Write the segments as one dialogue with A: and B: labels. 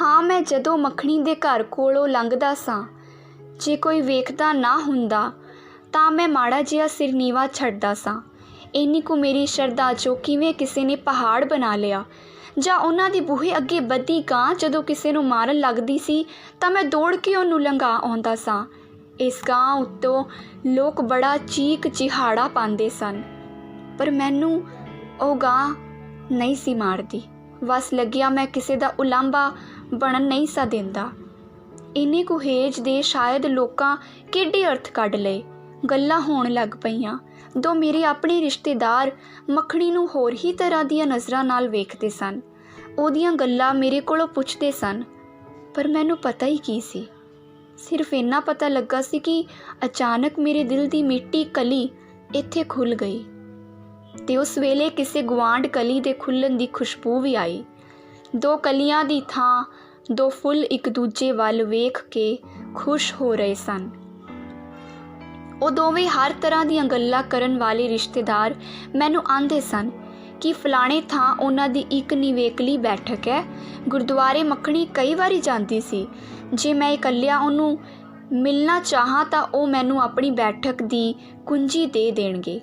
A: ਹਾਂ, ਮੈਂ ਜਦੋਂ ਮੱਖਣੀ ਦੇ ਘਰ ਕੋਲੋਂ ਲੰਘਦਾ ਸਾਂ, ਜੇ ਕੋਈ ਵੇਖਦਾ ਨਾ ਹੁੰਦਾ ਤਾਂ ਮੈਂ ਮਾੜਾ ਜਿਹਾ ਸਿਰ ਨੀਵਾਂ ਛੱਡਦਾ ਸਾਂ। ਇੰਨੀ ਕੁ ਮੇਰੀ ਸ਼ਰਧਾ 'ਚੋਂ ਕਿਵੇਂ ਕਿਸੇ ਨੇ ਪਹਾੜ ਬਣਾ ਲਿਆ। ਜਾਂ ਉਹਨਾਂ ਦੇ ਬੂਹੇ ਅੱਗੇ ਬੱਧੀ ਗਾਂ ਜਦੋਂ ਕਿਸੇ ਨੂੰ ਮਾਰਨ ਲੱਗਦੀ ਸੀ ਤਾਂ ਮੈਂ ਦੌੜ ਕੇ ਉਹਨੂੰ ਲੰਘਾ ਆਉਂਦਾ ਸਾਂ। ਇਸ ਗਾਂ ਉੱਤੋਂ ਲੋਕ ਬੜਾ ਚੀਕ ਚਿਹਾੜਾ ਪਾਉਂਦੇ ਸਨ, ਪਰ ਮੈਨੂੰ ਉਹ ਗਾਂ ਨਹੀਂ ਸੀ ਮਾਰਦੀ। ਵਸ ਲੱਗਿਆ ਮੈਂ ਕਿਸੇ ਦਾ ਉਲਾਂਭਾ ਬਣਨ ਨਹੀਂ ਸਾ ਦਿੰਦਾ। ਇੰਨੇ ਕੁ ਹੇਜ ਦੇ ਸ਼ਾਇਦ ਲੋਕਾਂ ਕਿਹੜੇ ਅਰਥ ਕੱਢ ਲਏ। ਗੱਲਾਂ ਹੋਣ ਲੱਗ ਪਈਆਂ। ਦੋ ਮੇਰੇ ਆਪਣੇ ਰਿਸ਼ਤੇਦਾਰ ਮੱਖਣੀ ਨੂੰ ਹੋਰ ਹੀ ਤਰ੍ਹਾਂ ਦੀਆਂ ਨਜ਼ਰਾਂ ਨਾਲ ਵੇਖਦੇ ਸਨ। ਉਹਦੀਆਂ ਗੱਲਾਂ ਮੇਰੇ ਕੋਲੋਂ ਪੁੱਛਦੇ ਸਨ, ਪਰ ਮੈਨੂੰ ਪਤਾ ਹੀ ਕੀ ਸੀ। ਸਿਰਫ ਇੰਨਾ ਪਤਾ ਲੱਗਾ ਸੀ ਕਿ ਅਚਾਨਕ ਮੇਰੇ ਦਿਲ ਦੀ ਮਿੱਟੀ ਕਲੀ ਇੱਥੇ ਖੁੱਲ੍ਹ ਗਈ ਅਤੇ ਉਸ ਵੇਲੇ ਕਿਸੇ ਗੁਆਂਢ ਕਲੀ ਦੇ ਖੁੱਲ੍ਹਣ ਦੀ ਖੁਸ਼ਬੂ ਵੀ ਆਈ। ਦੋ ਕਲੀਆਂ ਦੀ ਥਾਂ ਦੋ ਫੁੱਲ ਇੱਕ ਦੂਜੇ ਵੱਲ ਵੇਖ ਕੇ ਖੁਸ਼ ਹੋ ਰਹੇ ਸਨ। ਉਹ ਦੋਵੇਂ ਹਰ ਤਰ੍ਹਾਂ ਦੀਆਂ ਗੱਲਾਂ ਕਰਨ ਵਾਲੇ ਰਿਸ਼ਤੇਦਾਰ ਮੈਨੂੰ ਆਂਦੇ ਸਨ ਕਿ ਫਲਾਣੇ ਥਾਂ ਉਹਨਾਂ ਦੀ ਇੱਕ ਨਿਵੇਕਲੀ ਬੈਠਕ ਹੈ। ਗੁਰਦੁਆਰੇ ਮੱਖਣੀ ਕਈ ਵਾਰੀ ਜਾਂਦੀ ਸੀ। ਜੇ ਮੈਂ ਇਕੱਲਿਆਂ ਉਹਨੂੰ ਮਿਲਣਾ ਚਾਹਾਂ ਤਾਂ ਉਹ ਮੈਨੂੰ ਆਪਣੀ ਬੈਠਕ ਦੀ ਕੁੰਜੀ ਦੇ ਦੇਣਗੇ।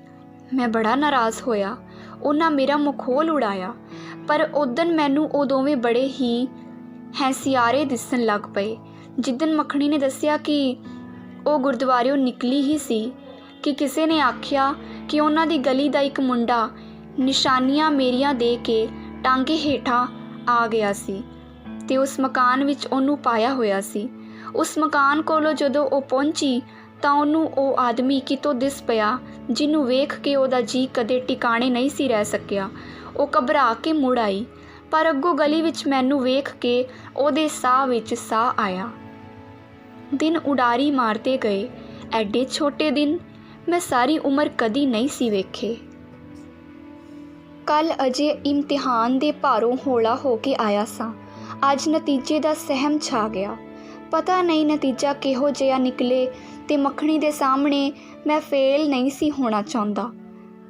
A: ਮੈਂ ਬੜਾ ਨਾਰਾਜ਼ ਹੋਇਆ। ਉਹਨਾਂ ਮੇਰਾ ਮਖੌਲ ਉਡਾਇਆ, ਪਰ ਉਦਣ ਮੈਨੂੰ ਉਹ ਦੋਵੇਂ ਬੜੇ ਹੀ ਹੈਂਸਿਆਰੇ ਦਿਸਣ ਲੱਗ ਪਏ। ਜਿੱਦਣ ਮੱਖਣੀ ਨੇ ਦੱਸਿਆ ਕਿ ਉਹ ਗੁਰਦੁਆਰਿਓਂ ਨਿਕਲੀ ਹੀ ਸੀ ਕਿ ਕਿਸੇ ਨੇ ਆਖਿਆ ਕਿ ਉਹਨਾਂ ਦੀ ਗਲੀ ਦਾ ਇੱਕ ਮੁੰਡਾ ਨਿਸ਼ਾਨੀਆਂ ਮੇਰੀਆਂ ਦੇ ਕੇ ਟਾਂਗੇ ਹੇਠਾਂ ਆ ਗਿਆ ਸੀ ਅਤੇ ਉਸ ਮਕਾਨ ਵਿੱਚ ਉਹਨੂੰ ਪਾਇਆ ਹੋਇਆ ਸੀ। ਉਸ ਮਕਾਨ ਕੋਲੋਂ ਜਦੋਂ ਉਹ ਪਹੁੰਚੀ ਤਾਂ ਉਹਨੂੰ ਉਹ ਆਦਮੀ ਕਿਤੋਂ ਦਿਸ ਪਿਆ, ਜਿਹਨੂੰ ਵੇਖ ਕੇ ਉਹਦਾ ਜੀਅ ਕਦੇ ਟਿਕਾਣੇ ਨਹੀਂ ਸੀ ਰਹਿ ਸਕਿਆ। ਉਹ ਘਬਰਾ ਕੇ ਮੁੜ ਆਈ, ਪਰ ਅੱਗੋਂ ਗਲੀ ਵਿੱਚ ਮੈਨੂੰ ਵੇਖ ਕੇ ਉਹਦੇ ਸਾਹ ਵਿੱਚ ਸਾਹ ਆਇਆ। ਦਿਨ ਉਡਾਰੀ ਮਾਰਦੇ ਗਏ। ਐਡੇ ਛੋਟੇ ਦਿਨ ਮੈਂ ਸਾਰੀ ਉਮਰ ਕਦੀ ਨਹੀਂ ਸੀ ਵੇਖੇ। ਕੱਲ੍ਹ ਅਜੇ ਇਮਤਿਹਾਨ ਦੇ ਭਾਰੋਂ ਹੌਲਾ ਹੋ ਕੇ ਆਇਆ ਸਾਂ। ਅੱਜ ਨਤੀਜੇ ਦਾ ਸਹਿਮ ਛਾ ਗਿਆ। ਪਤਾ ਨਹੀਂ ਨਤੀਜਾ ਕਿਹੋ ਜਿਹਾ ਨਿਕਲੇ ਅਤੇ ਮੱਖਣੀ ਦੇ ਸਾਹਮਣੇ ਮੈਂ ਫੇਲ ਨਹੀਂ ਸੀ ਹੋਣਾ ਚਾਹੁੰਦਾ।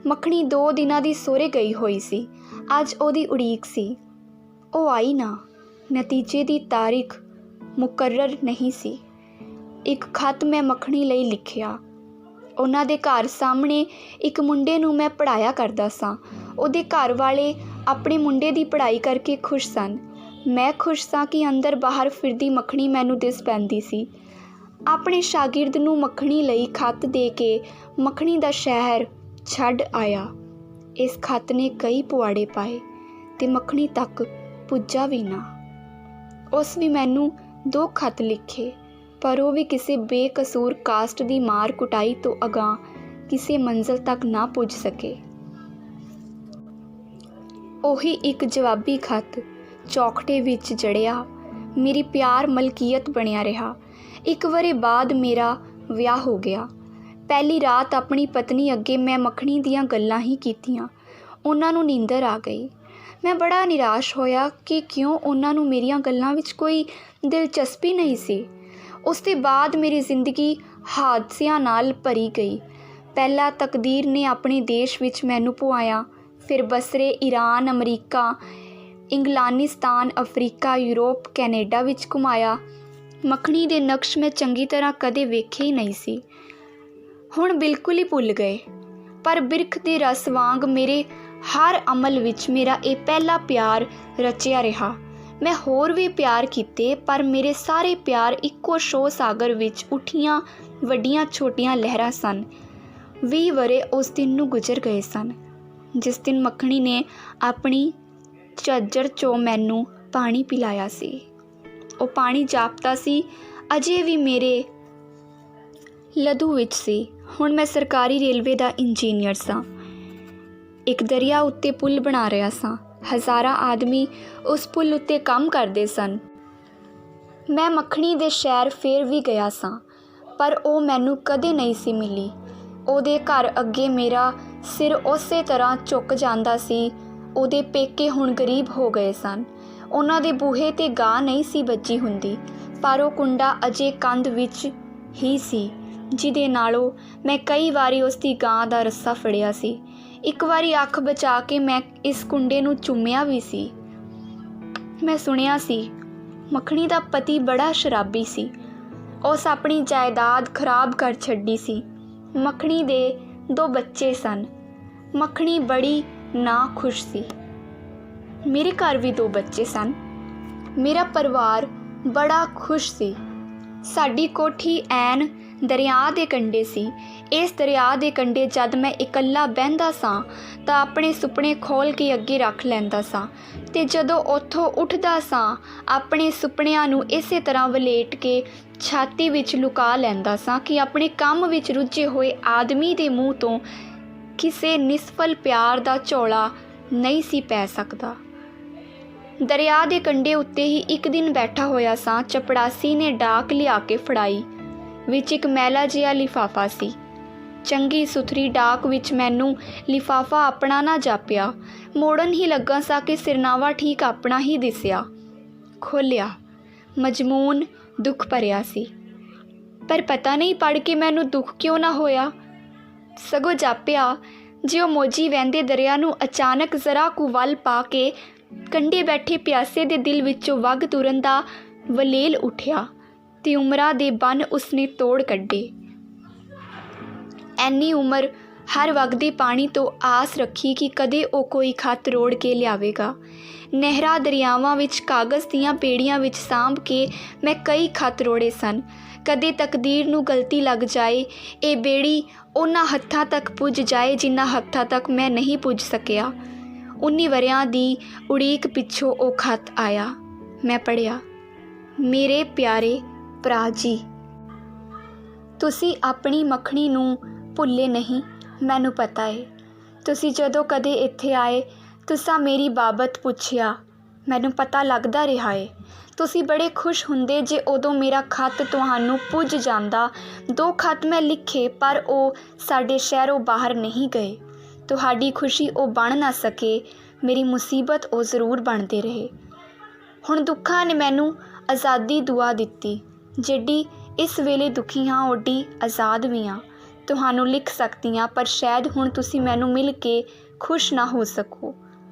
A: ਮੱਖਣੀ 2 ਦਿਨਾਂ ਦੀ ਸਹੁਰੇ ਗਈ ਹੋਈ ਸੀ। ਅੱਜ ਉਹਦੀ ਉਡੀਕ ਸੀ। ਉਹ ਆਈ ਨਾ। ਨਤੀਜੇ ਦੀ ਤਾਰੀਖ ਮੁਕਰਰ ਨਹੀਂ ਸੀ। ਇੱਕ ਖੱਤ ਮੈਂ ਮੱਖਣੀ ਲਈ ਲਿਖਿਆ। ਉਹਨਾਂ ਦੇ ਘਰ ਸਾਹਮਣੇ ਇੱਕ ਮੁੰਡੇ ਨੂੰ ਮੈਂ ਪੜ੍ਹਾਇਆ ਕਰਦਾ ਸਾਂ। ਉਹਦੇ ਘਰ ਵਾਲੇ ਆਪਣੇ ਮੁੰਡੇ ਦੀ ਪੜ੍ਹਾਈ ਕਰਕੇ ਖੁਸ਼ ਸਨ। ਮੈਂ ਖੁਸ਼ ਸਾਂ ਕਿ ਅੰਦਰ ਬਾਹਰ ਫਿਰਦੀ ਮੱਖਣੀ ਮੈਨੂੰ ਦਿਸ ਪੈਂਦੀ ਸੀ। ਆਪਣੇ ਸ਼ਾਗਿਰਦ ਨੂੰ ਮੱਖਣੀ ਲਈ ਖੱਤ ਦੇ ਕੇ ਮੱਖਣੀ ਦਾ ਸ਼ਹਿਰ ਛੱਡ ਆਇਆ। ਇਸ ਖੱਤ ਨੇ ਕਈ ਪੁਆੜੇ ਪਾਏ ਅਤੇ ਮੱਖਣੀ ਤੱਕ ਪੁੱਜਾ ਵੀ ਨਾ। ਉਸ ਵੀ ਮੈਨੂੰ 2 ਖੱਤ ਲਿਖੇ, ਪਰ ਉਹ ਵੀ ਕਿਸੇ ਬੇਕਸੂਰ ਕਾਸਟ ਦੀ ਮਾਰ ਕੁਟਾਈ ਤੋਂ ਅਗਾਂਹ ਕਿਸੇ ਮੰਜ਼ਿਲ ਤੱਕ ਨਾ ਪੁੱਜ ਸਕੇ। ਉਹੀ ਇੱਕ ਜਵਾਬੀ ਖੱਤ ਚੌਖਟੇ ਵਿੱਚ ਜੜਿਆ ਮੇਰੀ ਪਿਆਰ ਮਲਕੀਅਤ ਬਣਿਆ ਰਿਹਾ। 1 ਵਰ੍ਹੇ ਬਾਅਦ ਮੇਰਾ ਵਿਆਹ ਹੋ ਗਿਆ। ਪਹਿਲੀ ਰਾਤ ਆਪਣੀ ਪਤਨੀ ਅੱਗੇ ਮੈਂ ਮੱਖਣੀ ਦੀਆਂ ਗੱਲਾਂ ਹੀ ਕੀਤੀਆਂ। ਉਹਨਾਂ ਨੂੰ ਨੀਂਦਰ ਆ ਗਈ। ਮੈਂ ਬੜਾ ਨਿਰਾਸ਼ ਹੋਇਆ ਕਿ ਕਿਉਂ ਉਹਨਾਂ ਨੂੰ ਮੇਰੀਆਂ ਗੱਲਾਂ ਵਿੱਚ ਕੋਈ ਦਿਲਚਸਪੀ ਨਹੀਂ ਸੀ। ਉਸ ਤੋਂ ਬਾਅਦ ਮੇਰੀ ਜ਼ਿੰਦਗੀ ਹਾਦਸਿਆਂ ਨਾਲ ਭਰੀ ਗਈ। ਪਹਿਲਾਂ ਤਕਦੀਰ ਨੇ ਆਪਣੇ ਦੇਸ਼ ਵਿੱਚ ਮੈਨੂੰ ਪੁਆਇਆ, ਫਿਰ ਬਸਰੇ, ਈਰਾਨ, ਅਮਰੀਕਾ, ਇੰਗਲਾਨਿਸਤਾਨ, ਅਫਰੀਕਾ, ਯੂਰਪ, ਕੈਨੇਡਾ ਵਿੱਚ ਘੁਮਾਇਆ। ਮੱਖਣੀ ਦੇ ਨਕਸ਼ ਮੈਂ ਚੰਗੀ ਤਰ੍ਹਾਂ ਕਦੇ ਵੇਖੇ ਹੀ ਨਹੀਂ ਸੀ। ਹੁਣ ਬਿਲਕੁਲ ਹੀ ਭੁੱਲ ਗਏ, ਪਰ ਬਿਰਖ ਦੇ ਰਸ ਵਾਂਗ ਮੇਰੇ ਹਰ ਅਮਲ ਵਿੱਚ ਮੇਰਾ ਇਹ ਪਹਿਲਾ ਪਿਆਰ ਰਚਿਆ ਰਿਹਾ। ਮੈਂ ਹੋਰ ਵੀ ਪਿਆਰ ਕੀਤੇ, ਪਰ ਮੇਰੇ ਸਾਰੇ ਪਿਆਰ ਇੱਕੋ ਸ਼ੋਅ ਸਾਗਰ ਵਿੱਚ ਉੱਠੀਆਂ ਵੱਡੀਆਂ ਛੋਟੀਆਂ ਲਹਿਰਾਂ ਸਨ। 20 ਵਰ੍ਹੇ ਉਸ ਦਿਨ ਨੂੰ ਗੁਜ਼ਰ ਗਏ ਸਨ ਜਿਸ ਦਿਨ ਮੱਖਣੀ ਨੇ ਆਪਣੀ ਝੱਜਰ 'ਚੋਂ ਮੈਨੂੰ ਪਾਣੀ ਪਿਲਾਇਆ ਸੀ। ਉਹ ਪਾਣੀ ਜਾਪਦਾ ਸੀ ਅਜੇ ਵੀ ਮੇਰੇ ਲਹੂ ਵਿੱਚ ਸੀ। ਹੁਣ ਮੈਂ ਸਰਕਾਰੀ ਰੇਲਵੇ ਦਾ ਇੰਜੀਨੀਅਰ ਸਾਂ। ਇੱਕ ਦਰਿਆ ਉੱਤੇ ਪੁਲ ਬਣਾ ਰਿਹਾ ਸਾਂ। ਹਜ਼ਾਰਾਂ ਆਦਮੀ ਉਸ ਪੁਲ ਉੱਤੇ ਕੰਮ ਕਰਦੇ ਸਨ। ਮੈਂ ਮੱਖਣੀ ਦੇ ਸ਼ਹਿਰ ਫੇਰ ਵੀ ਗਿਆ ਸਾਂ, ਪਰ ਉਹ ਮੈਨੂੰ ਕਦੇ ਨਹੀਂ ਸੀ ਮਿਲੀ। ਉਹਦੇ ਘਰ ਅੱਗੇ ਮੇਰਾ ਸਿਰ ਉਸੇ ਤਰ੍ਹਾਂ ਝੁਕ ਜਾਂਦਾ ਸੀ। ਉਹਦੇ ਪੇਕੇ ਹੁਣ ਗਰੀਬ ਹੋ ਗਏ ਸਨ। ਉਹਨਾਂ ਦੇ ਬੂਹੇ 'ਤੇ ਗਾਂ ਨਹੀਂ ਸੀ ਵੱਜੀ ਹੁੰਦੀ, ਪਰ ਉਹ ਕੁੰਡਾ ਅਜੇ ਕੰਧ ਵਿੱਚ ਹੀ ਸੀ, ਜਿਹਦੇ ਨਾਲੋਂ ਮੈਂ ਕਈ ਵਾਰੀ ਉਸ ਦੀ ਗਾਂ ਦਾ ਰੱਸਾ ਫੜਿਆ ਸੀ। ਇੱਕ ਵਾਰੀ ਅੱਖ ਬਚਾ ਕੇ ਮੈਂ ਇਸ ਕੁੰਡੇ ਨੂੰ ਚੁੰਮਿਆ ਵੀ ਸੀ। ਮੈਂ ਸੁਣਿਆ ਸੀ ਮੱਖਣੀ ਦਾ ਪਤੀ ਬੜਾ ਸ਼ਰਾਬੀ ਸੀ। ਉਸ ਆਪਣੀ ਜਾਇਦਾਦ ਖਰਾਬ ਕਰ ਛੱਡੀ ਸੀ। ਮੱਖਣੀ ਦੇ 2 ਬੱਚੇ ਸਨ। ਮੱਖਣੀ ਬੜੀ ਨਾਖੁਸ਼ ਸੀ। ਮੇਰੇ ਘਰ ਵੀ 2 ਬੱਚੇ ਸਨ। ਮੇਰਾ ਪਰਿਵਾਰ ਬੜਾ ਖੁਸ਼ ਸੀ। ਸਾਡੀ ਕੋਠੀ ਐਨ ਦਰਿਆ ਦੇ ਕੰਢੇ ਸੀ। ਇਸ ਦਰਿਆ ਦੇ ਕੰਢੇ ਜਦ ਮੈਂ ਇਕੱਲਾ ਬਹਿੰਦਾ ਸਾਂ ਤਾਂ ਆਪਣੇ ਸੁਪਨੇ ਖੋਲ੍ਹ ਕੇ ਅੱਗੇ ਰੱਖ ਲੈਂਦਾ ਸਾਂ ਅਤੇ ਜਦੋਂ ਉੱਥੋਂ ਉੱਠਦਾ ਸਾਂ ਆਪਣੇ ਸੁਪਨਿਆਂ ਨੂੰ ਇਸੇ ਤਰ੍ਹਾਂ ਵਲੇਟ ਕੇ ਛਾਤੀ ਵਿੱਚ ਲੁਕਾ ਲੈਂਦਾ ਸਾਂ ਕਿ ਆਪਣੇ ਕੰਮ ਵਿੱਚ ਰੁੱਝੇ ਹੋਏ ਆਦਮੀ ਦੇ ਮੂੰਹ ਤੋਂ ਕਿਸੇ ਨਿਸਫਲ ਪਿਆਰ ਦਾ ਝੋਲਾ ਨਹੀਂ ਸੀ ਪੈ ਸਕਦਾ। ਦਰਿਆ ਦੇ ਕੰਢੇ ਉੱਤੇ ਹੀ ਇੱਕ ਦਿਨ ਬੈਠਾ ਹੋਇਆ ਸਾਂ। ਚਪੜਾਸੀ ਨੇ ਡਾਕ ਲਿਆ ਕੇ ਫੜਾਈ। ਵਿੱਚ ਇੱਕ ਮੈਲਾ ਜਿਹਾ ਲਿਫਾਫਾ ਸੀ। ਚੰਗੀ ਸੁਥਰੀ ਡਾਕ ਵਿੱਚ ਮੈਨੂੰ ਲਿਫਾਫਾ ਆਪਣਾ ਨਾ ਜਾਪਿਆ। ਮੋੜਨ ਹੀ ਲੱਗਾ ਸਾਂ ਕਿ ਸਿਰਨਾਵਾ ਠੀਕ ਆਪਣਾ ਹੀ ਦਿਸਿਆ। ਖੋਲ੍ਹਿਆ। ਮਜ਼ਮੂਨ ਦੁੱਖ ਭਰਿਆ ਸੀ। ਪਰ ਪਤਾ ਨਹੀਂ ਪੜ੍ਹ ਕੇ ਮੈਨੂੰ ਦੁੱਖ ਕਿਉਂ ਨਾ ਹੋਇਆ। ਸਗੋਂ ਜਾਪਿਆ ਜੇ ਉਹ ਮੋਜੀ ਵਹਿੰਦੇ ਦਰਿਆ ਨੂੰ ਅਚਾਨਕ ਜ਼ਰਾ ਕੁ ਵੱਲ ਪਾ ਕੇ ਕੰਢੇ ਬੈਠੇ ਪਿਆਸੇ ਦੇ ਦਿਲ ਵਿੱਚੋਂ ਵਗ ਤੁਰਨ ਦਾ ਵਲੇਲ ਉੱਠਿਆ ਅਤੇ ਉਮਰਾਂ ਦੇ ਬੰਨ੍ਹ ਉਸਨੇ ਤੋੜ ਕੱਢੇ। ਐਨੀ ਉਮਰ ਹਰ ਵਗਦੇ ਪਾਣੀ ਤੋਂ ਆਸ ਰੱਖੀ ਕਿ ਕਦੇ ਉਹ ਕੋਈ ਖੱਤ ਰੋੜ ਕੇ ਲਿਆਵੇਗਾ। ਨਹਿਰਾਂ ਦਰਿਆਵਾਂ ਵਿੱਚ ਕਾਗਜ਼ ਦੀਆਂ ਪੇੜੀਆਂ ਵਿੱਚ ਸਾਂਭ ਕੇ ਮੈਂ ਕਈ ਖੱਤ ਰੋੜੇ ਸਨ। ਕਦੇ ਤਕਦੀਰ ਨੂੰ ਗਲਤੀ ਲੱਗ ਜਾਏ, ਇਹ ਬੇੜੀ ਉਹਨਾਂ ਹੱਥਾਂ ਤੱਕ ਪੁੱਜ ਜਾਏ ਜਿਨ੍ਹਾਂ ਹੱਥਾਂ ਤੱਕ ਮੈਂ ਨਹੀਂ ਪੁੱਜ ਸਕਿਆ। 19 ਵਰ੍ਹਿਆਂ ਦੀ ਉਡੀਕ ਪਿੱਛੋਂ ਉਹ ਖੱਤ ਆਇਆ। ਮੈਂ ਪੜ੍ਹਿਆ। ਮੇਰੇ ਪਿਆਰੇ ਭਰਾ ਜੀ, ਤੁਸੀਂ ਆਪਣੀ ਮੱਖਣੀ ਨੂੰ ਭੁੱਲੇ ਨਹੀਂ, ਮੈਨੂੰ ਪਤਾ ਹੈ। ਤੁਸੀਂ ਜਦੋਂ ਕਦੇ ਇੱਥੇ ਆਏ ਤੁਸਾਂ ਮੇਰੀ ਬਾਬਤ ਪੁੱਛਿਆ, ਮੈਨੂੰ ਪਤਾ ਲੱਗਦਾ ਰਿਹਾ ਏ। ਤੁਸੀਂ ਬੜੇ ਖੁਸ਼ ਹੁੰਦੇ ਜੇ ਉਦੋਂ ਮੇਰਾ ਖੱਤ ਤੁਹਾਨੂੰ ਪੁੱਜ ਜਾਂਦਾ। 2 ਖੱਤ ਮੈਂ ਲਿਖੇ ਪਰ ਉਹ ਸਾਡੇ ਸ਼ਹਿਰੋਂ ਬਾਹਰ ਨਹੀਂ ਗਏ। ਤੁਹਾਡੀ ਖੁਸ਼ੀ ਉਹ ਬਣ ਨਾ ਸਕੇ, ਮੇਰੀ ਮੁਸੀਬਤ ਉਹ ਜ਼ਰੂਰ ਬਣਦੇ ਰਹੇ। ਹੁਣ ਦੁੱਖਾਂ ਨੇ ਮੈਨੂੰ ਆਜ਼ਾਦੀ ਦੁਆ ਦਿੱਤੀ। ਜਿਹੜੀ ਇਸ ਵੇਲੇ ਦੁਖੀ ਹਾਂ ਓਡੀ ਆਜ਼ਾਦ ਵੀ ਹਾਂ। ਤੁਹਾਨੂੰ ਲਿਖ ਸਕਦੀ ਹਾਂ ਪਰ ਸ਼ਾਇਦ ਹੁਣ ਤੁਸੀਂ ਮੈਨੂੰ ਮਿਲ ਕੇ ਖੁਸ਼ ਨਾ ਹੋ ਸਕੋ।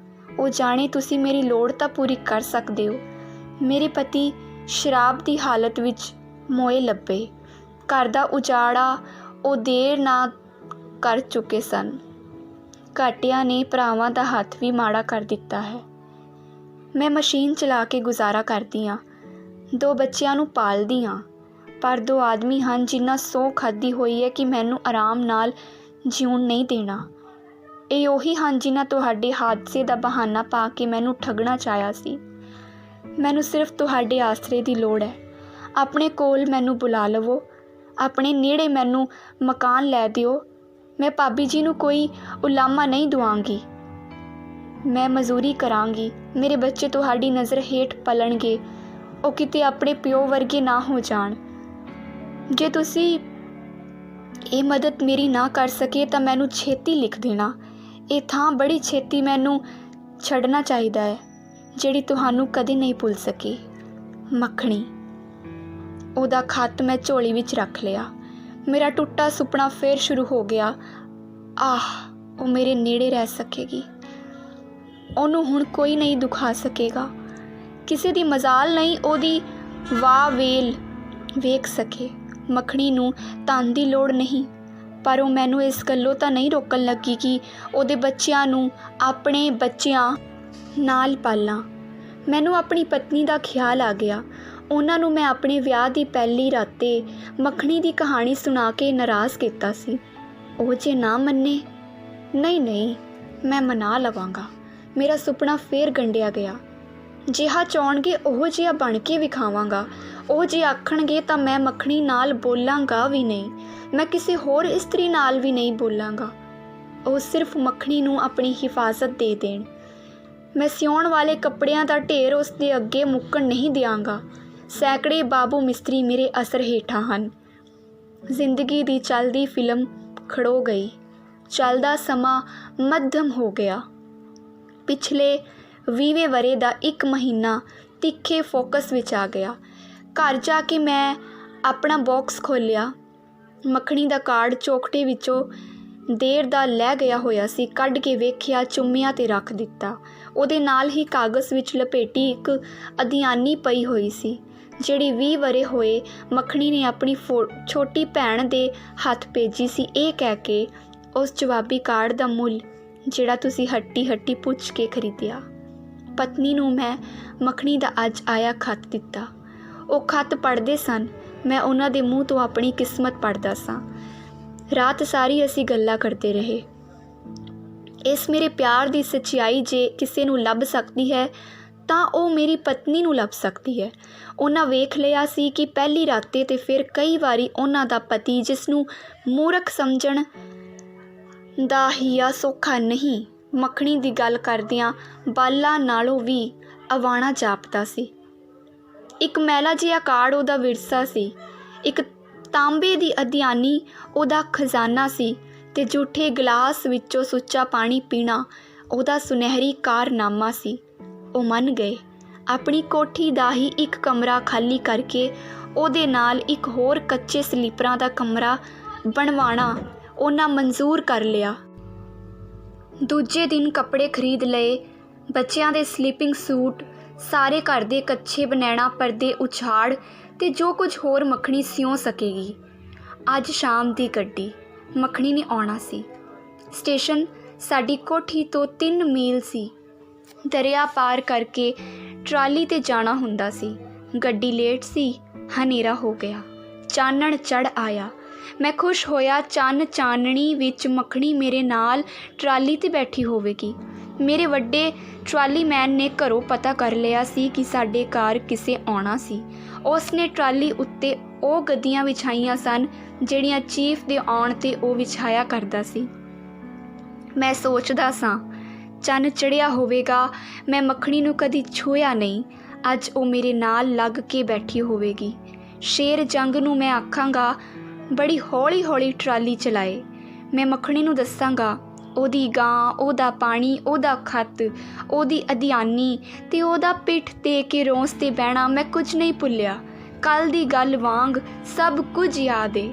A: ਉਹ ਜਾਣੇ ਤੁਸੀਂ ਮੇਰੀ ਲੋੜ ਤਾਂ ਪੂਰੀ ਕਰ ਸਕਦੇ ਹੋ। ਮੇਰੇ ਪਤੀ ਸ਼ਰਾਬ ਦੀ ਹਾਲਤ ਵਿੱਚ ਮੋਏ ਲੱਭੇ। ਘਰ ਦਾ ਉਜਾੜਾ ਉਹ ਦੇਰ ਨਾ ਕਰ ਚੁੱਕੇ ਸਨ। ਘਾਟਿਆਂ ਨੇ ਭਰਾਵਾਂ ਦਾ ਹੱਥ ਵੀ ਮਾੜਾ ਕਰ ਦਿੱਤਾ ਹੈ। ਮੈਂ ਮਸ਼ੀਨ ਚਲਾ ਕੇ ਗੁਜ਼ਾਰਾ ਕਰਦੀ ਹਾਂ। 2 ਬੱਚਿਆਂ ਨੂੰ ਪਾਲਦੀ ਹਾਂ ਪਰ 2 ਆਦਮੀ ਹਨ ਜਿਨ੍ਹਾਂ ਸਹੁੰ ਖਾਧੀ ਹੋਈ ਹੈ ਕਿ ਮੈਨੂੰ ਆਰਾਮ ਨਾਲ ਜਿਉਣ ਨਹੀਂ ਦੇਣਾ। ਇਹ ਉਹੀ ਹਨ ਜਿਨ੍ਹਾਂ ਤੁਹਾਡੇ ਹਾਦਸੇ ਦਾ ਬਹਾਨਾ ਪਾ ਕੇ ਮੈਨੂੰ ਠੱਗਣਾ ਚਾਹਿਆ ਸੀ। ਮੈਨੂੰ ਸਿਰਫ ਤੁਹਾਡੇ ਆਸਰੇ ਦੀ ਲੋੜ ਹੈ। ਆਪਣੇ ਕੋਲ ਮੈਨੂੰ ਬੁਲਾ ਲਵੋ। ਆਪਣੇ ਨੇੜੇ ਮੈਨੂੰ ਮਕਾਨ ਲੈ ਦਿਓ। ਮੈਂ ਭਾਬੀ ਜੀ ਨੂੰ ਕੋਈ ਉਲਾਮਾ ਨਹੀਂ ਦਵਾਂਗੀ। ਮੈਂ ਮਜ਼ਦੂਰੀ ਕਰਾਂਗੀ। ਮੇਰੇ ਬੱਚੇ ਤੁਹਾਡੀ ਨਜ਼ਰ ਹੇਠ ਪਲਣਗੇ। ਉਹ ਕਿਤੇ ਆਪਣੇ ਪਿਓ ਵਰਗੇ ਨਾ ਹੋ ਜਾਣ। ਜੇ ਤੁਸੀਂ ਇਹ ਮਦਦ ਮੇਰੀ ਨਾ ਕਰ ਸਕੇ ਤਾਂ ਮੈਨੂੰ ਛੇਤੀ ਲਿਖ ਦੇਣਾ। ਇਹ ਥਾਂ ਬੜੀ ਛੇਤੀ ਮੈਨੂੰ ਛੱਡਣਾ ਚਾਹੀਦਾ ਹੈ ਜਿਹੜੀ ਤੁਹਾਨੂੰ ਕਦੇ ਨਹੀਂ ਭੁੱਲ ਸਕੀ। ਮੱਖਣੀ। ਉਹਦਾ ਖੱਤ ਮੈਂ ਝੋਲੀ ਵਿੱਚ ਰੱਖ ਲਿਆ। ਮੇਰਾ ਟੁੱਟਾ ਸੁਪਨਾ ਫੇਰ ਸ਼ੁਰੂ ਹੋ ਗਿਆ। ਉਹ ਮੇਰੇ ਨੇੜੇ ਰਹਿ ਸਕੇਗੀ। ਉਹਨੂੰ ਹੁਣ ਕੋਈ ਨਹੀਂ ਦੁਖਾ ਸਕੇਗਾ। ਕਿਸੇ ਦੀ ਮਜ਼ਾਲ ਨਹੀਂ ਉਹਦੀ ਵਾਹ ਵੇਲ ਵੇਖ ਸਕੇ। ਮੱਖਣੀ ਨੂੰ ਧਨ ਦੀ ਲੋੜ ਨਹੀਂ ਪਰ ਉਹ ਮੈਨੂੰ ਇਸ ਗੱਲੋਂ ਤਾਂ ਨਹੀਂ ਰੋਕਣ ਲੱਗੀ ਕਿ ਉਹਦੇ ਬੱਚਿਆਂ ਨੂੰ ਆਪਣੇ ਬੱਚਿਆਂ ਨਾਲ ਪਾਲਾਂ। ਮੈਨੂੰ ਆਪਣੀ ਪਤਨੀ ਦਾ ਖਿਆਲ ਆ ਗਿਆ। ਉਹਨਾਂ ਨੂੰ ਮੈਂ ਆਪਣੇ ਵਿਆਹ ਦੀ ਪਹਿਲੀ ਰਾਤੇ ਮੱਖਣੀ ਦੀ ਕਹਾਣੀ ਸੁਣਾ ਕੇ ਨਾਰਾਜ਼ ਕੀਤਾ ਸੀ। ਉਹ ਜੇ ਨਾ ਮੰਨੇ, ਨਹੀਂ ਮੈਂ ਮਨਾ ਲਵਾਂਗਾ। ਮੇਰਾ ਸੁਪਨਾ ਫੇਰ ਗੰਢਿਆ ਗਿਆ। ਜਿਹਾ ਚਾਹੁਣਗੇ ਉਹੋ ਜਿਹਾ ਬਣ ਕੇ ਵਿਖਾਵਾਂਗਾ। ਉਹ ਜੇ ਆਖਣਗੇ ਤਾਂ ਮੈਂ ਮੱਖਣੀ ਨਾਲ ਬੋਲਾਂਗਾ ਵੀ ਨਹੀਂ। ਮੈਂ ਕਿਸੇ ਹੋਰ ਇਸਤਰੀ ਨਾਲ ਵੀ ਨਹੀਂ ਬੋਲਾਂਗਾ। ਉਹ ਸਿਰਫ ਮੱਖਣੀ ਨੂੰ ਆਪਣੀ ਹਿਫਾਜ਼ਤ ਦੇ ਦੇਣ। ਮੈਂ ਸਿਉਣ ਵਾਲੇ ਕੱਪੜਿਆਂ ਦਾ ਢੇਰ ਉਸ ਦੇ ਅੱਗੇ ਮੁੱਕਣ ਨਹੀਂ ਦਿਆਂਗਾ। ਸੈਂਕੜੇ ਬਾਬੂ ਮਿਸਤਰੀ ਮੇਰੇ ਅਸਰ ਹੇਠਾਂ ਹਨ। ਜ਼ਿੰਦਗੀ ਦੀ ਚੱਲਦੀ ਫਿਲਮ ਖੜੋ ਗਈ। ਚੱਲਦਾ ਸਮਾਂ ਮੱਧਮ ਹੋ ਗਿਆ। ਪਿਛਲੇ 20ਵੇਂ ਵਰ੍ਹੇ ਦਾ 1 ਮਹੀਨਾ ਤਿੱਖੇ ਫੋਕਸ ਵਿੱਚ ਆ ਗਿਆ। ਘਰ ਜਾ ਕੇ ਮੈਂ ਆਪਣਾ ਬਾਕਸ ਖੋਲ੍ਹਿਆ। ਮੱਖਣੀ ਦਾ ਕਾਰਡ ਚੌਕਟੇ ਵਿੱਚੋਂ ਦੇਰ ਦਾ ਲੈ ਗਿਆ ਹੋਇਆ ਸੀ। ਕੱਢ ਕੇ ਵੇਖਿਆ, ਚੁੰਮਿਆਂ 'ਤੇ ਰੱਖ ਦਿੱਤਾ। ਉਹਦੇ ਨਾਲ ਹੀ ਕਾਗਜ਼ ਵਿੱਚ ਲਪੇਟੀ ਇੱਕ ਅਧਿਆਨੀ ਪਈ ਹੋਈ ਸੀ, ਜਿਹੜੀ 20 ਵਰ੍ਹੇ ਹੋਏ ਮੱਖਣੀ ਨੇ ਆਪਣੀ ਛੋਟੀ ਭੈਣ ਦੇ ਹੱਥ ਭੇਜੀ ਸੀ, ਇਹ ਕਹਿ ਕੇ ਉਸ ਜਵਾਬੀ ਕਾਰਡ ਦਾ ਮੁੱਲ ਜਿਹੜਾ ਤੁਸੀਂ ਹੱਟੀ ਪੁੱਛ ਕੇ ਖਰੀਦਿਆ। ਪਤਨੀ ਨੂੰ ਮੈਂ ਮੱਖਣੀ ਦਾ ਅੱਜ ਆਇਆ ਖੱਤ ਦਿੱਤਾ। ਉਹ ਖੱਤ ਪੜ੍ਹਦੇ ਸਨ, ਮੈਂ ਉਹਨਾਂ ਦੇ ਮੂੰਹ ਤੋਂ ਆਪਣੀ ਕਿਸਮਤ ਪੜ੍ਹਦਾ ਸਾਂ। ਰਾਤ ਸਾਰੀ ਅਸੀਂ ਗੱਲਾਂ ਕਰਦੇ ਰਹੇ। ਇਸ ਮੇਰੇ ਪਿਆਰ ਦੀ ਸੱਚਾਈ ਜੇ ਕਿਸੇ ਨੂੰ ਲੱਭ ਸਕਦੀ ਹੈ ਤਾਂ ਉਹ ਮੇਰੀ ਪਤਨੀ ਨੂੰ ਲੱਭ ਸਕਦੀ ਹੈ। ਉਹਨਾਂ ਵੇਖ ਲਿਆ ਸੀ ਕਿ ਪਹਿਲੀ ਰਾਤੇ ਤੇ ਫਿਰ ਕਈ ਵਾਰੀ ਉਹਨਾਂ ਦਾ ਪਤੀ, ਜਿਸ ਨੂੰ ਮੂਰਖ ਸਮਝਣ ਦਾ ਹੀਆ ਸੌਖਾ ਨਹੀਂ, ਮੱਖਣੀ ਦੀ ਗੱਲ ਕਰਦਿਆਂ ਬਾਲਾਂ ਨਾਲੋਂ ਵੀ ਅਵਾਣਾ ਜਾਪਦਾ ਸੀ। ਇੱਕ ਮੈਲਾ ਜਿਹਾ ਕਾਰਡ ਉਹਦਾ ਵਿਰਸਾ ਸੀ, ਇੱਕ ਤਾਂਬੇ ਦੀ ਅਧਿਆਨੀ ਉਹਦਾ ਖਜ਼ਾਨਾ ਸੀ, ਤੇ ਜੂਠੇ ਗਲਾਸ ਵਿੱਚੋਂ ਸੁੱਚਾ ਪਾਣੀ ਪੀਣਾ ਉਹਦਾ ਸੁਨਹਿਰੀ ਕਾਰਨਾਮਾ ਸੀ। ਉਹ ਮੰਨ ਗਏ। ਆਪਣੀ ਕੋਠੀ ਦਾ ਹੀ ਇੱਕ ਕਮਰਾ ਖਾਲੀ ਕਰਕੇ ਉਹਦੇ ਨਾਲ ਇੱਕ ਹੋਰ ਕੱਚੇ ਸਲੀਪਰਾਂ ਦਾ ਕਮਰਾ ਬਣਵਾਉਣਾ ਉਹਨਾਂ ਮਨਜ਼ੂਰ ਕਰ ਲਿਆ। ਦੂਜੇ ਦਿਨ ਕੱਪੜੇ ਖਰੀਦ ਲਏ, ਬੱਚਿਆਂ ਦੇ ਸਲੀਪਿੰਗ ਸੂਟ, ਸਾਰੇ ਘਰ ਦੇ ਕੱਚੇ ਬਨੈਣਾ ਪਰਦੇ ਉਛਾੜ ਤੇ ਜੋ ਕੁਝ ਹੋਰ ਮੱਖਣੀ ਸਿਉਂ ਸਕੇਗੀ। ਅੱਜ ਸ਼ਾਮ ਦੀ ਗੱਡੀ। ਮੱਖਣੀ ਨੇ ਆਉਣਾ ਸੀ। ਸਟੇਸ਼ਨ ਸਾਡੀ ਕੋਠੀ ਤੋਂ 3 ਮੀਲ ਸੀ। ਦਰਿਆ ਪਾਰ ਕਰਕੇ ਟਰਾਲੀ 'ਤੇ ਜਾਣਾ ਹੁੰਦਾ ਸੀ। ਗੱਡੀ ਲੇਟ ਸੀ। ਹਨੇਰਾ ਹੋ ਗਿਆ, ਚਾਨਣ ਚੜ੍ਹ ਆਇਆ। ਮੈਂ ਖੁਸ਼ ਹੋਇਆ ਚਾਨਣੀ ਵਿੱਚ ਮੱਖਣੀ ਮੇਰੇ ਨਾਲ ਟਰਾਲੀ 'ਤੇ ਬੈਠੀ ਹੋਵੇਗੀ। ਮੇਰੇ ਵੱਡੇ ਟਰਾਲੀਮੈਨ ਨੇ ਘਰੋਂ ਪਤਾ ਕਰ ਲਿਆ ਸੀ ਕਿ ਸਾਡੇ ਘਰ ਕਿਸੇ ਆਉਣਾ ਸੀ। ਉਸ ਨੇ ਟਰਾਲੀ ਉੱਤੇ ਉਹ ਗੱਦੀਆਂ ਵਿਛਾਈਆਂ ਸਨ ਜਿਹੜੀਆਂ ਚੀਫ ਦੇ ਆਉਣ 'ਤੇ ਉਹ ਵਿਛਾਇਆ ਕਰਦਾ ਸੀ। ਮੈਂ ਸੋਚਦਾ ਸਾਂ, ਚੰਨ ਚੜ੍ਹਿਆ ਹੋਵੇਗਾ। ਮੈਂ ਮੱਖਣੀ ਨੂੰ ਕਦੀ ਛੂਹਿਆ ਨਹੀਂ, ਅੱਜ ਉਹ ਮੇਰੇ ਨਾਲ ਲੱਗ ਕੇ ਬੈਠੀ ਹੋਵੇਗੀ। ਸ਼ੇਰ ਜੰਗ ਨੂੰ ਮੈਂ ਆਖਾਂਗਾ, ਬੜੀ ਹੌਲੀ ਟਰਾਲੀ ਚਲਾਏ। ਮੈਂ ਮੱਖਣੀ ਨੂੰ ਦੱਸਾਂਗਾ, ਉਹਦੀ ਗਾਂ, ਉਹਦਾ ਪਾਣੀ, ਉਹਦਾ ਖੱਤ, ਉਹਦੀ ਅਧਿਆਨੀ ਤੇ ਉਹਦਾ ਪਿੱਠ 'ਤੇ ਕੇ ਰੋਂਸ 'ਤੇ ਬਹਿਣਾ ਮੈਂ ਕੁਝ ਨਹੀਂ ਭੁੱਲਿਆ। ਕੱਲ੍ਹ ਦੀ ਗੱਲ ਵਾਂਗ ਸਭ ਕੁਝ ਯਾਦ ਏ।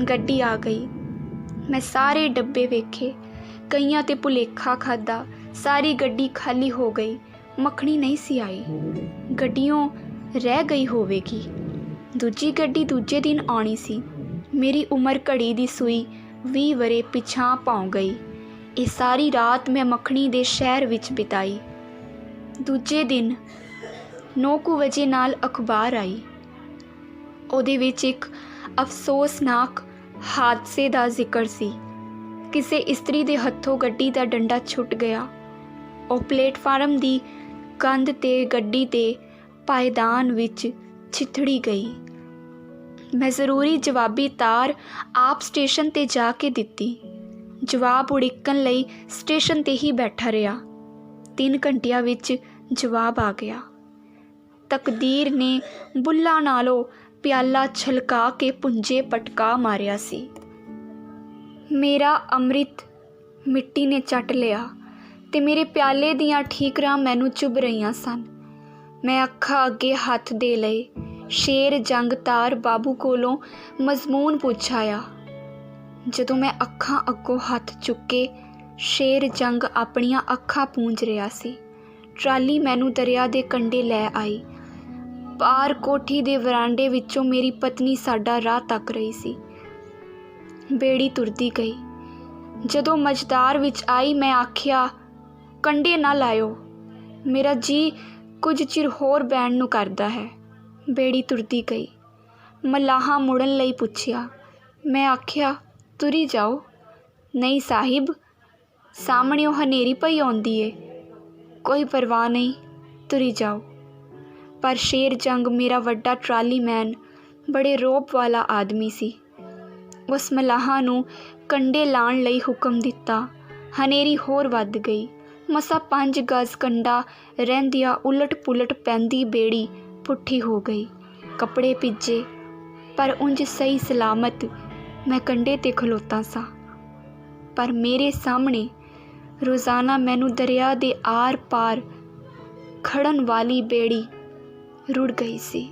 A: ਗੱਡੀ ਆ ਗਈ। ਮੈਂ ਸਾਰੇ ਡੱਬੇ ਵੇਖੇ, ਕਈਆਂ 'ਤੇ ਭੁਲੇਖਾ ਖਾਧਾ। ਸਾਰੀ ਗੱਡੀ ਖਾਲੀ ਹੋ ਗਈ। ਮੱਖਣੀ ਨਹੀਂ ਸੀ ਆਈ। ਗੱਡੀਓਂ ਰਹਿ ਗਈ ਹੋਵੇਗੀ। ਦੂਜੀ ਗੱਡੀ ਦੂਜੇ ਦਿਨ ਆਉਣੀ ਸੀ। ਮੇਰੀ ਉਮਰ ਘੜੀ ਦੀ ਸੂਈ 20 ਵਰ੍ਹੇ ਪਿਛਾਂਹ ਭੌਂ ਗਈ। ਇਹ ਸਾਰੀ ਰਾਤ ਮੈਂ ਮੱਖਣੀ ਦੇ ਸ਼ਹਿਰ ਵਿੱਚ ਬਿਤਾਈ। ਦੂਜੇ ਦਿਨ 9 ਵਜੇ ਨਾਲ ਅਖਬਾਰ ਆਈ। ਉਹਦੇ ਵਿੱਚ ਇੱਕ ਅਫਸੋਸਨਾਕ ਹਾਦਸੇ ਦਾ ਜ਼ਿਕਰ ਸੀ। ਕਿਸੇ ਇਸਤਰੀ ਦੇ ਹੱਥੋਂ ਗੱਡੀ ਦਾ ਡੰਡਾ ਛੁੱਟ ਗਿਆ। ਉਹ ਪਲੇਟਫਾਰਮ ਦੀ ਕੰਧ 'ਤੇ ਗੱਡੀ ਦੇ ਪਾਏਦਾਨ ਵਿੱਚ ਚਿਥੜੀ ਗਈ। ਮੈਂ ਜ਼ਰੂਰੀ ਜਵਾਬੀ ਤਾਰ ਆਪ ਸਟੇਸ਼ਨ 'ਤੇ ਜਾ ਕੇ ਦਿੱਤੀ। ਜਵਾਬ ਉਡੀਕਣ ਲਈ ਸਟੇਸ਼ਨ 'ਤੇ ਹੀ ਬੈਠਾ ਰਿਹਾ। 3 ਘੰਟਿਆਂ ਵਿੱਚ ਜਵਾਬ ਆ ਗਿਆ। ਤਕਦੀਰ ਨੇ ਬੁੱਲ੍ਹਾਂ ਨਾਲੋਂ ਪਿਆਲਾ ਛਲਕਾ ਕੇ ਪੁੰਜੇ ਪਟਕਾ ਮਾਰਿਆ ਸੀ। ਮੇਰਾ ਅੰਮ੍ਰਿਤ ਮਿੱਟੀ ਨੇ ਚੱਟ ਲਿਆ ਤੇ ਮੇਰੇ ਪਿਆਲੇ ਦੀਆਂ ਠੀਕਰਾਂ ਮੈਨੂੰ ਚੁੱਭ ਰਹੀਆਂ ਸਨ। ਮੈਂ ਅੱਖਾਂ ਅੱਗੇ ਹੱਥ ਦੇ ਲਏ। ਸ਼ੇਰ ਜੰਗ ਤਾਰ ਬਾਬੂ ਕੋਲੋਂ ਮਜ਼ਮੂਨ ਪੁੱਛ ਆਇਆ। ਜਦੋਂ ਮੈਂ ਅੱਖਾਂ ਅੱਗੋਂ ਹੱਥ ਚੁੱਕੇ, ਸ਼ੇਰ ਜੰਗ ਆਪਣੀਆਂ ਅੱਖਾਂ ਪੂੰਝ ਰਿਹਾ ਸੀ। ਟਰਾਲੀ ਮੈਨੂੰ ਦਰਿਆ ਦੇ ਕੰਢੇ ਲੈ ਆਈ। ਪਾਰ ਕੋਠੀ ਦੇ ਵਰਾਂਡੇ ਵਿੱਚੋਂ ਮੇਰੀ ਪਤਨੀ ਸਾਡਾ ਰਾਹ ਤੱਕ ਰਹੀ ਸੀ। ਬੇੜੀ ਤੁਰਦੀ ਗਈ। ਜਦੋਂ ਮਝਦਾਰ ਵਿੱਚ ਆਈ, ਮੈਂ ਆਖਿਆ, ਕੰਢੇ ਨਾ ਲਾਇਓ, ਮੇਰਾ ਜੀ ਕੁਝ ਚਿਰ ਹੋਰ ਬਹਿਣ ਨੂੰ ਕਰਦਾ ਹੈ। ਬੇੜੀ ਤੁਰਦੀ ਗਈ। ਮਲਾਹਾਂ ਮੁੜਨ ਲਈ ਪੁੱਛਿਆ। ਮੈਂ ਆਖਿਆ, ਤੁਰੀ ਜਾਓ। ਨਹੀਂ ਸਾਹਿਬ, ਸਾਹਮਣਿਓਂ ਹਨੇਰੀ ਪਈ ਆਉਂਦੀ ਏ। ਕੋਈ ਪਰਵਾਹ ਨਹੀਂ, ਤੁਰੀ ਜਾਓ। ਪਰ ਸ਼ੇਰ ਜੰਗ, ਮੇਰਾ ਵੱਡਾ ਟਰਾਲੀਮੈਨ, ਬੜੇ ਰੋਬ ਵਾਲਾ ਆਦਮੀ ਸੀ। ਉਸ ਮਲਾਹਾਂ ਨੂੰ ਕੰਢੇ ਲਾਉਣ ਲਈ ਹੁਕਮ ਦਿੱਤਾ। ਹਨੇਰੀ ਹੋਰ ਵੱਧ ਗਈ। ਮਸਾਂ 5 ਗਜ਼ ਕੰਢਾ ਰਹਿੰਦਿਆਂ ਉਲਟ ਪੁਲਟ ਪੈਂਦੀ ਬੇੜੀ ਪੁੱਠੀ ਹੋ ਗਈ। ਕੱਪੜੇ ਭਿੱਜੇ, ਪਰ ਉਂਝ ਸਹੀ ਸਲਾਮਤ ਮੈਂ ਕੰਢੇ 'ਤੇ ਖਲੋਤਾ ਸਾਂ। ਪਰ ਮੇਰੇ ਸਾਹਮਣੇ ਰੋਜ਼ਾਨਾ ਮੈਨੂੰ ਦਰਿਆ ਦੇ ਆਰ ਪਾਰ ਖੜਨ ਵਾਲੀ ਬੇੜੀ ਰੁੜ ਗਈ ਸੀ।